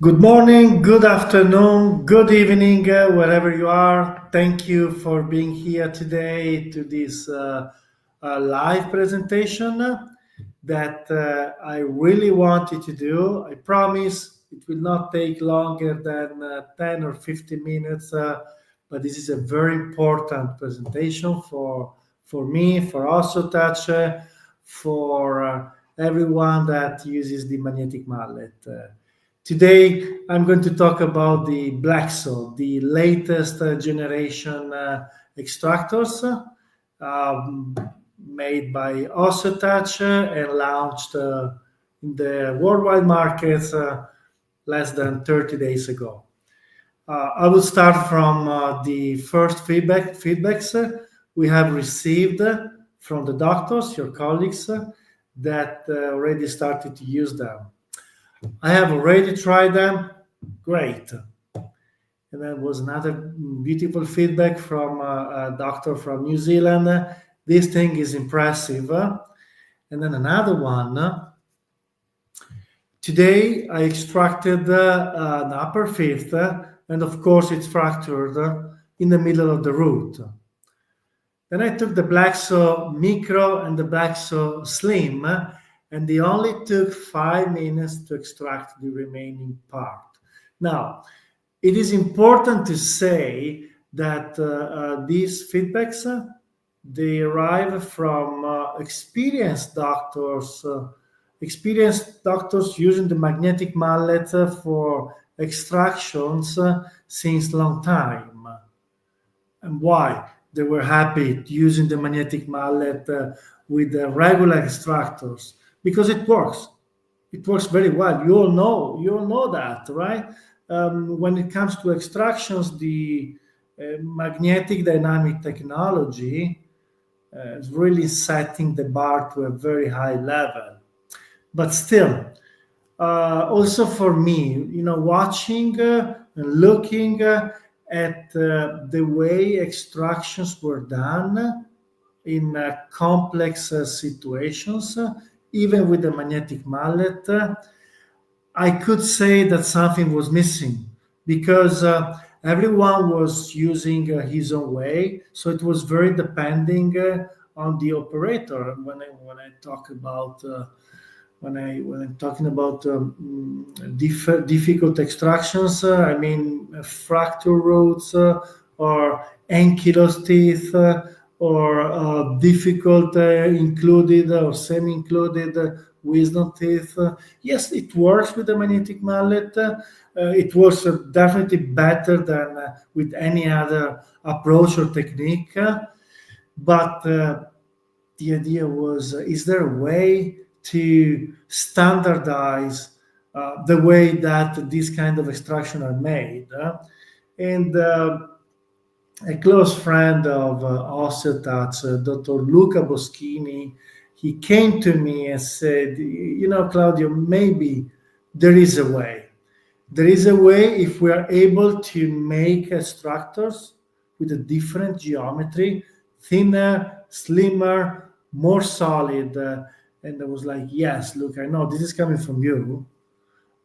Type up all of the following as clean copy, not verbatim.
Good morning, good afternoon, good evening, wherever you are. Thank you for being here today to this live presentation that I really wanted to do. I promise it will not take longer than 10 or 15 minutes, but this is a very important presentation for me, for Osseotouch, for everyone that uses the magnetic mallet. Today, I'm going to talk about the BLEXO, the latest generation extractors um, made by Osseotouch and launched in the worldwide markets less than 30 days ago. I will start from the first feedbacks we have received from the doctors, your colleagues, that already started to use them. I have already tried them. Great. And there was another beautiful feedback from a doctor from New Zealand. This thing is impressive. And then another one. Today I extracted an upper fifth, and of course it's fractured in the middle of the root. Then I took the BLEXO Micro and the BLEXO Slim, and they only took 5 minutes to extract the remaining part. Now, it is important to say that these feedbacks they arrive from experienced doctors using the magnetic mallet for extractions since long time. And why? They were happy using the magnetic mallet with the regular extractors because it works. It works very well. You all know that, right? When it comes to extractions, the magnetic dynamic technology is really setting the bar to a very high level. But still, also for me, watching and looking at the way extractions were done in complex situations, even with the magnetic mallet, I could say that something was missing because everyone was using his own way. So it was very depending on the operator. When I talk about when I'm talking about difficult extractions, I mean fracture roots or ankylosed teeth or difficult included or semi-included wisdom teeth. Yes, it works with the magnetic mallet. It works definitely better than with any other approach or technique. But the idea was, is there a way to standardize the way that these kind of extraction are made? And a close friend of Osseotouch, Dr. Luca Boschini, he came to me and said, Claudio, maybe there is a way. There is a way if we are able to make extractors with a different geometry, thinner, slimmer, more solid. And I was like, yes, look, I know this is coming from you.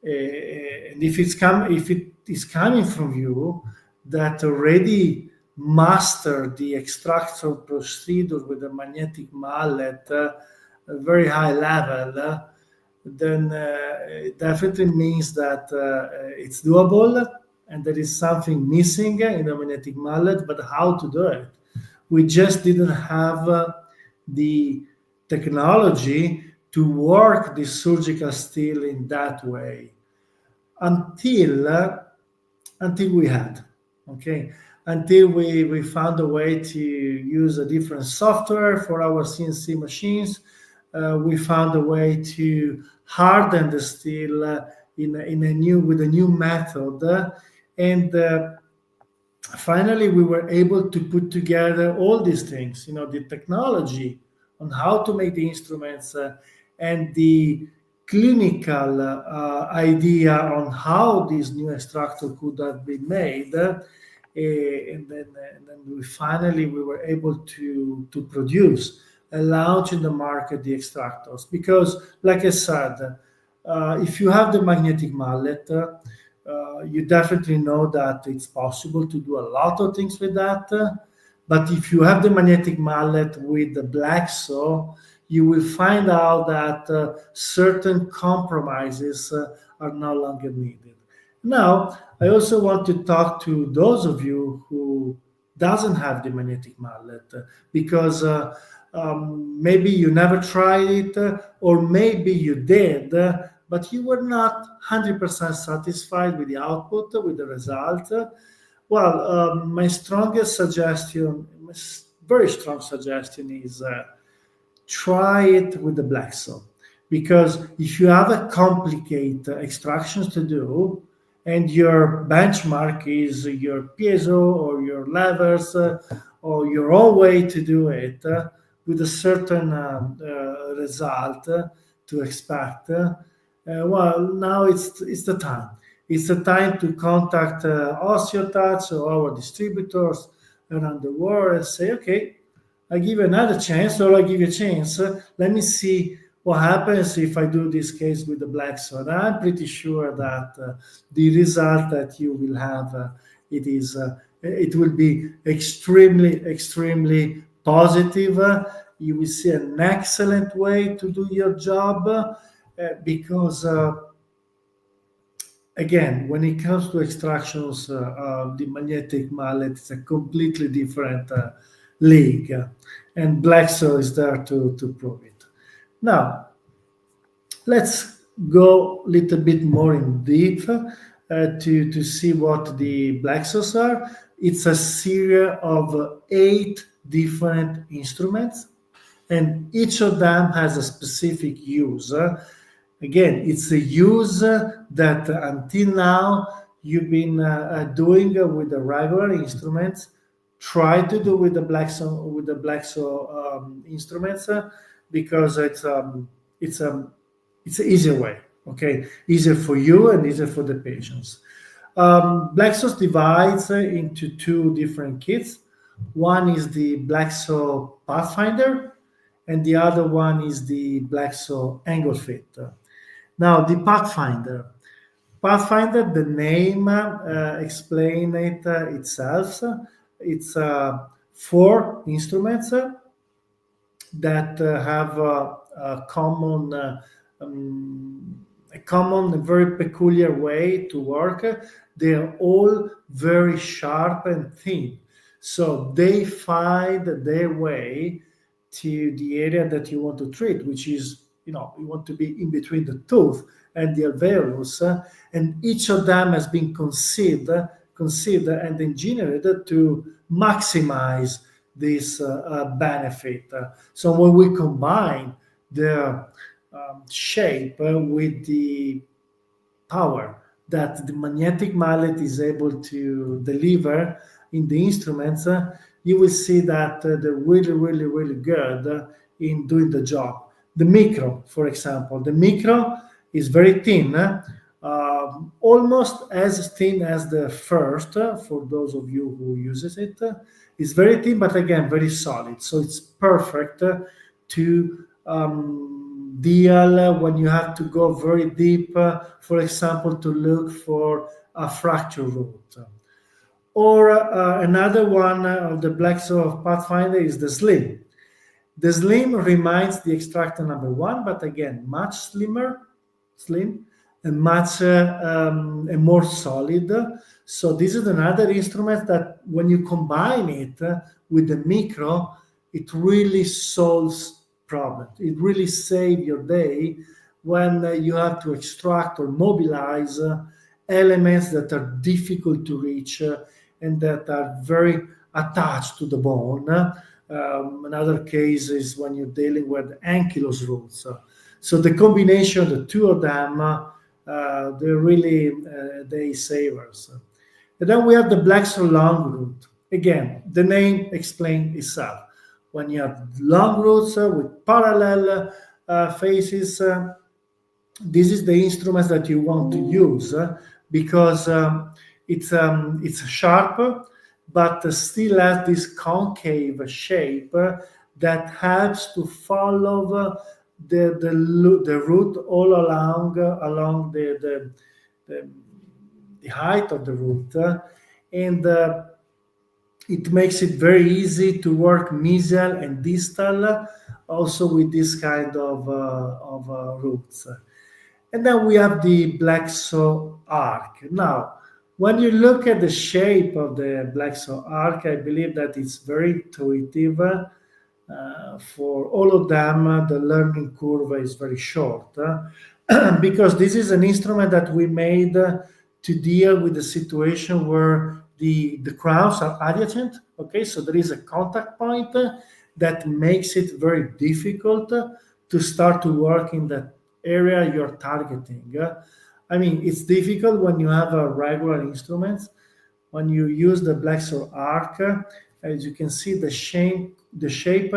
And if it is coming from you that already master the extraction procedure with a magnetic mallet a very high level, then it definitely means that it's doable and there is something missing in the magnetic mallet, but how to do it? We just didn't have the technology to work the surgical steel in that way until we had, okay, until we found a way to use a different software for our CNC machines. We found a way to harden the steel with a new method, and finally we were able to put together all these things. The technology on how to make the instruments and the clinical idea on how this new extractor could have been made. And then we were able to produce and launch in the market the extractors. Because, like I said, if you have the magnetic mallet, you definitely know that it's possible to do a lot of things with that. But if you have the magnetic mallet with the BLEXO, you will find out that certain compromises are no longer needed. Now, I also want to talk to those of you who doesn't have the magnetic mallet because maybe you never tried it or maybe you did, but you were not 100% satisfied with the output, with the result. Well, my strongest suggestion, very strong suggestion is try it with the BLEXO. Because if you have a complicated extractions to do, and your benchmark is your piezo or your levers or your own way to do it with a certain result to expect, well, now it's the time. It's the time to contact Osseotouch or our distributors around the world and say, okay, I give you another chance, or I give you a chance. Let me see what happens if I do this case with the BLEXO. And I'm pretty sure that the result that you will have, it will be extremely, extremely positive. You will see an excellent way to do your job because. Again, when it comes to extractions, the magnetic mallet is a completely different league, and BLEXO is there to prove it. Now, let's go a little bit more in depth to see what the BLEXOs are. It's a series of 8 different instruments, and each of them has a specific use. Again, it's a use that until now you've been doing with the regular instruments. Try to do with the BLEXO instruments because it's an easier way. Okay, easier for you and easier for the patients. BLEXOs divides into 2 different kits. One is the BLEXO Pathfinder, and the other one is the BLEXO Angle Fit. Now, the Pathfinder, the name explains it itself. It's 4 instruments that have a common, very peculiar way to work. They are all very sharp and thin, so they find their way to the area that you want to treat, which is, you want to be in between the tooth and the alveolus, and each of them has been considered and engineered to maximize this benefit. So when we combine the shape with the power that the magnetic mallet is able to deliver in the instruments, you will see that they're really, really, really good in doing the job. The micro, for example, the micro is very thin, almost as thin as the first, for those of you who uses it. It's very thin, but again, very solid. So it's perfect to deal when you have to go very deep, for example, to look for a fracture root. Or another one of the BLEXO Pathfinder is the Slim. The Slim reminds the extractor number 1, but again, much slim, and much and more solid. So this is another instrument that when you combine it with the micro, it really solves problems. It really saves your day when you have to extract or mobilize elements that are difficult to reach and that are very attached to the bone. Another case is when you're dealing with ankylosing roots. So the combination of the 2 of them, they're really day savers. And then we have the BLEXO long root. Again, the name explains itself. When you have long roots with parallel faces, this is the instruments that you want to use because it's sharp, but still has this concave shape that helps to follow the root all along the the height of the root, and it makes it very easy to work mesial and distal, also with this kind of roots. And then we have the BLEXO arc. Now, when you look at the shape of the BLEXO arc, I believe that it's very intuitive. For all of them, the learning curve is very short because this is an instrument that we made to deal with the situation where the crowns are adjacent. Okay, so there is a contact point that makes it very difficult to start to work in that area you're targeting. I mean, it's difficult when you have a regular instrument. When you use the BLEXO arc, as you can see, the shape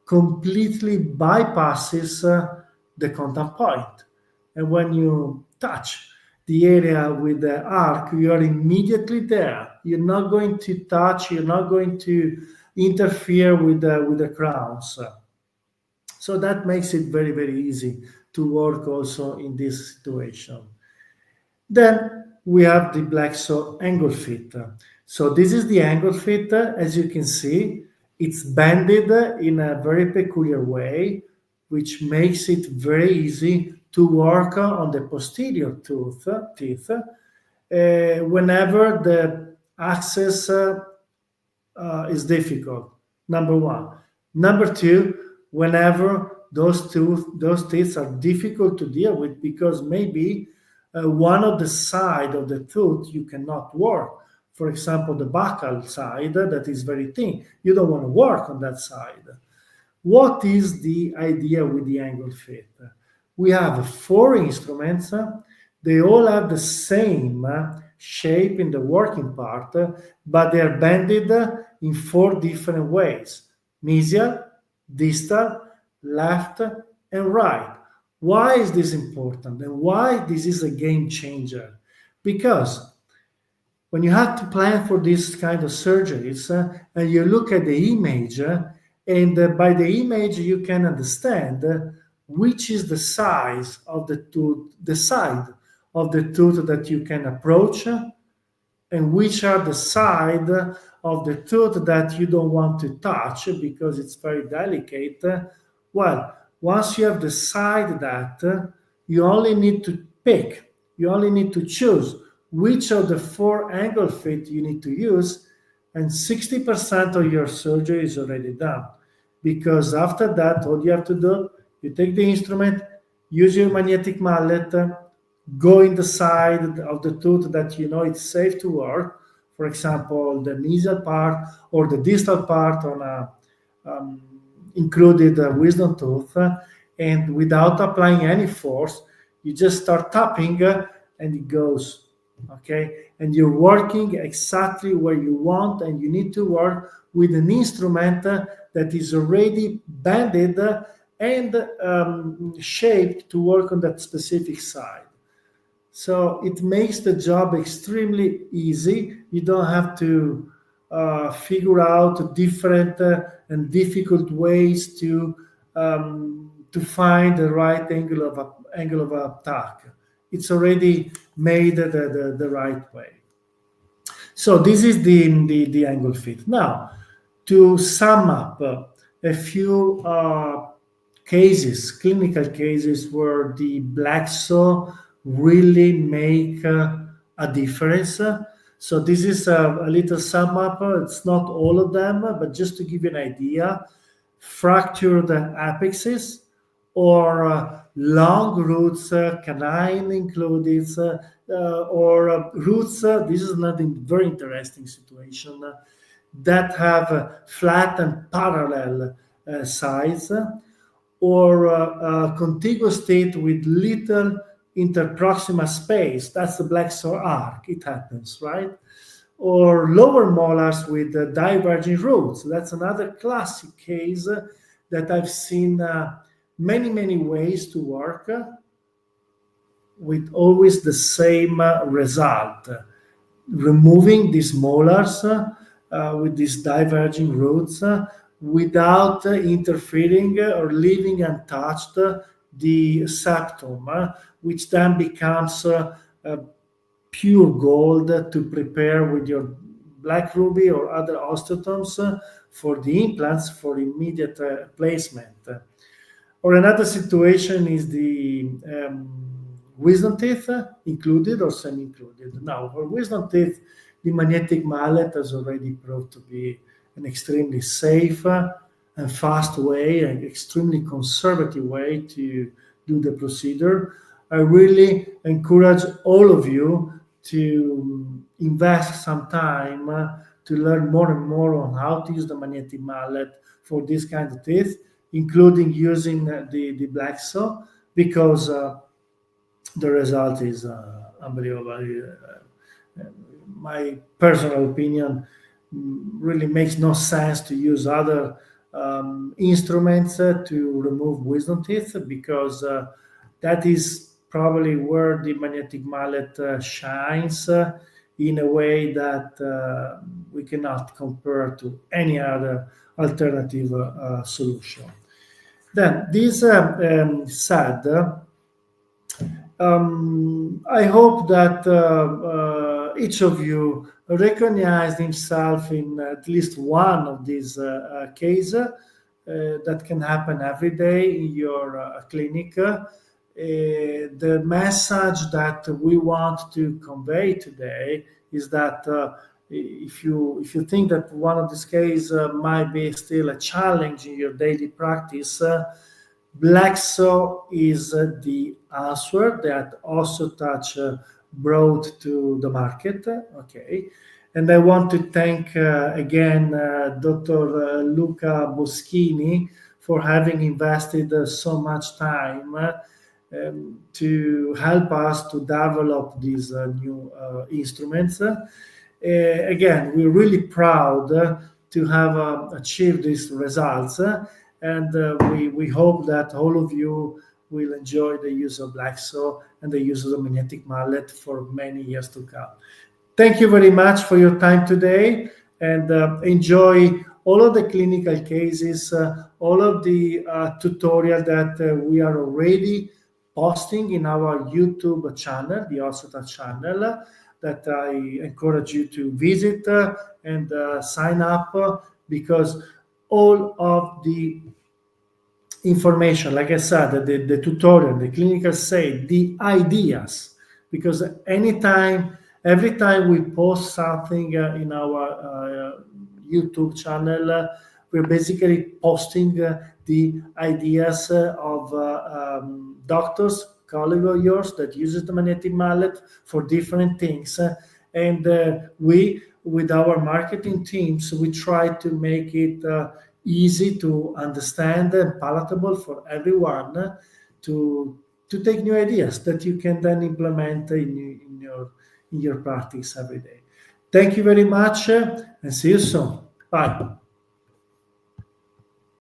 completely bypasses the contact point. And when you touch the area with the arc, you are immediately there. You're not going to touch, you're not going to interfere with the crowns. So that makes it very, very easy to work also in this situation. Then we have the BLEXO angle fit. So this is the angle fit. As you can see, it's bended in a very peculiar way, which makes it very easy to work on the posterior teeth whenever the access is difficult. Number one. Number two, whenever those teeth are difficult to deal with because maybe one of the side of the tooth you cannot work. For example, the buccal side that is very thin. You don't want to work on that side. What is the idea with the angle fit? We have 4 instruments. They all have the same shape in the working part, but they are bended in 4 different ways: mesial, distal, left, and right. Why is this important and why this is a game changer? Because when you have to plan for this kind of surgeries and you look at the image, and by the image you can understand which is the size of the tooth, the side of the tooth that you can approach, and which are the side of the tooth that you don't want to touch because it's very delicate. Well, once you have decided that, you only need to pick, you only need to choose which of the 4 angle fit you need to use, and 60% of your surgery is already done. Because after that, all you have to do, you take the instrument, use your magnetic mallet, go in the side of the tooth that you know it's safe to work, for example, the mesial part or the distal part on a included wisdom tooth, and without applying any force, you just start tapping and it goes. Okay, and you're working exactly where you want, and you need to work with an instrument that is already bended and shaped to work on that specific side. So it makes the job extremely easy. You don't have to figure out different and difficult ways to find the right angle of attack. It's already made the right way. So this is the angle fit. Now, to sum up a few cases, clinical cases where the BLEXO really make a difference. So this is a little sum up. It's not all of them, but just to give you an idea: fractured apexes or long roots, canine included, or roots. This is another very interesting situation that have flat and parallel sides, or contiguous teeth with little interproximal space. That's the BLEXO arc. It happens, right? Or lower molars with diverging roots. That's another classic case that I've seen many ways to work with always the same result: removing these molars with these diverging roots without interfering or leaving untouched the septum, which then becomes pure gold to prepare with your black ruby or other osteotomes for the implants for immediate placement. Or another situation is the wisdom teeth, included or semi-included. Now, for wisdom teeth, the magnetic mallet has already proved to be an extremely safe and fast way, an extremely conservative way to do the procedure. I really encourage all of you to invest some time to learn more and more on how to use the magnetic mallet for this kind of teeth, including using the BLEXO, because the result is unbelievable. My personal opinion really makes no sense to use other instruments to remove wisdom teeth, because that is probably where the magnetic mallet shines in a way that we cannot compare to any other alternative solution. Then, this said, I hope that each of you recognized himself in at least one of these cases that can happen every day in your clinic. The message that we want to convey today is that if you think that one of these cases might be still a challenge in your daily practice, BLEXO is the answer that Osseotouch brought to the market. Okay. And I want to thank again Dr. Luca Boschini for having invested so much time to help us to develop these new instruments. Again, we're really proud to have achieved these results, and we hope that all of you will enjoy the use of BLEXO and the use of the magnetic mallet for many years to come. Thank you very much for your time today, and enjoy all of the clinical cases, all of the tutorial that we are already posting in our YouTube channel, the Osseotouch channel, that I encourage you to visit and sign up, because all of the information, like I said, the tutorial, the clinical say, the ideas, because every time we post something in our YouTube channel, we're basically posting the ideas of doctors, colleagues of yours that uses the magnetic mallet for different things. And we, with our marketing teams, we try to make it easy to understand and palatable for everyone to take new ideas that you can then implement in your practice every day. Thank you very much, and see you soon. Bye.